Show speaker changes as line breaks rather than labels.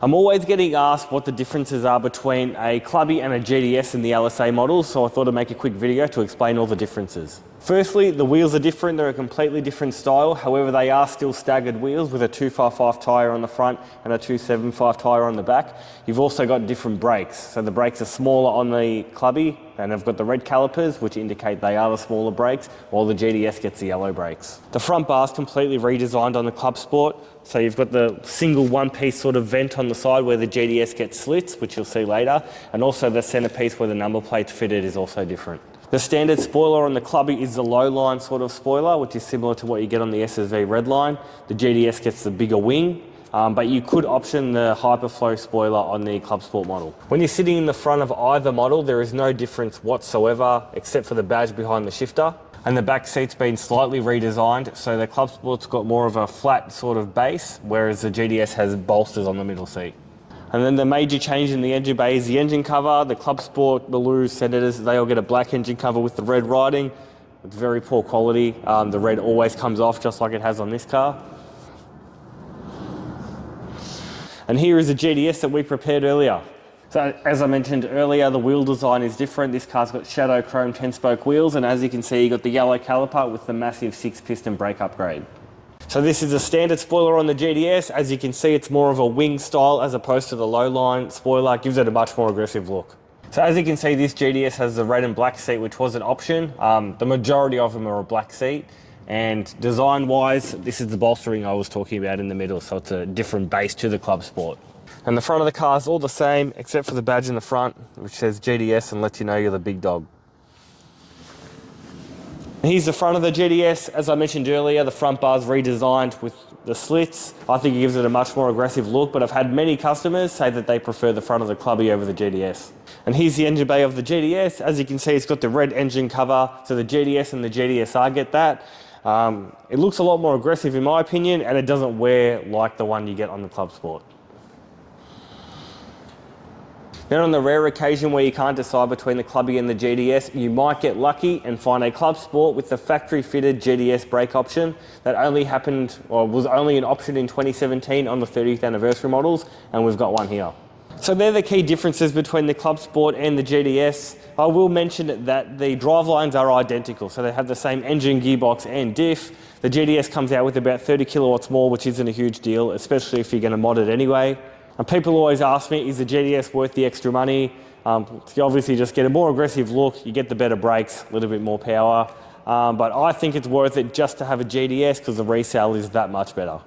I'm always getting asked what the differences are between a clubby and a GTS in the LSA models, so I thought I'd make a quick video to explain all the differences. Firstly, the wheels are different. They're a completely different style. However, they are still staggered wheels with a 255 tyre on the front and a 275 tyre on the back. You've also got different brakes. So the brakes are smaller on the clubby and they've got the red calipers, which indicate they are the smaller brakes, while the GTS gets the yellow brakes. The front bar is completely redesigned on the Clubsport. So you've got the single one-piece sort of vent on the side where the GTS gets slits, which you'll see later, and also the centrepiece where the number plate's fitted is also different. The standard spoiler on the clubby is the low line sort of spoiler, which is similar to what you get on the HSV red line. The GTS gets the bigger wing, but you could option the Hyperflow spoiler on the Clubsport model. When you're sitting in the front of either model, there is no difference whatsoever except for the badge behind the shifter. And the back seat's been slightly redesigned, so the Clubsport's got more of a flat sort of base, whereas the GTS has bolsters on the middle seat. And then the major change in the engine bay is the engine cover. The Clubsport, Baloo, Senators, they all get a black engine cover with the red writing. It's very poor quality. The red always comes off just like it has on this car. And here is the GTS that we prepared earlier. So as I mentioned earlier, the wheel design is different. This car's got shadow chrome 10-spoke wheels, and as you can see, you got the yellow caliper with the massive 6-piston brake upgrade. So this is a standard spoiler on the GTS. As you can see, it's more of a wing style as opposed to the low line spoiler. It gives it a much more aggressive look. So as you can see, this GTS has the red and black seat, which was an option. The majority of them are a black seat. And design-wise, this is the bolstering I was talking about in the middle, so it's a different base to the Clubsport. And the front of the car is all the same, except for the badge in the front, which says GTS and lets you know you're the big dog. Here's the front of the GTS. As I mentioned earlier, the front bar's redesigned with the slits. I think it gives it a much more aggressive look, but I've had many customers say that they prefer the front of the clubby over the GTS. And here's the engine bay of the GTS. As you can see, it's got the red engine cover, so the GTS and the GTSR get that. It looks a lot more aggressive in my opinion, and it doesn't wear like the one you get on the Clubsport. Then on the rare occasion where you can't decide between the clubby and the GTS, you might get lucky and find a Clubsport with the factory fitted GTS brake option that only happened, or was only an option in 2017 on the 30th anniversary models, and we've got one here. So they're the key differences between the Clubsport and the GTS. I will mention that the drivelines are identical, so they have the same engine, gearbox and diff. The GTS comes out with about 30 kilowatts more, which isn't a huge deal, especially if you're going to mod it anyway. And people always ask me, is the GTS worth the extra money? You obviously just get a more aggressive look, you get the better brakes, a little bit more power. But I think it's worth it just to have a GTS because the resale is that much better.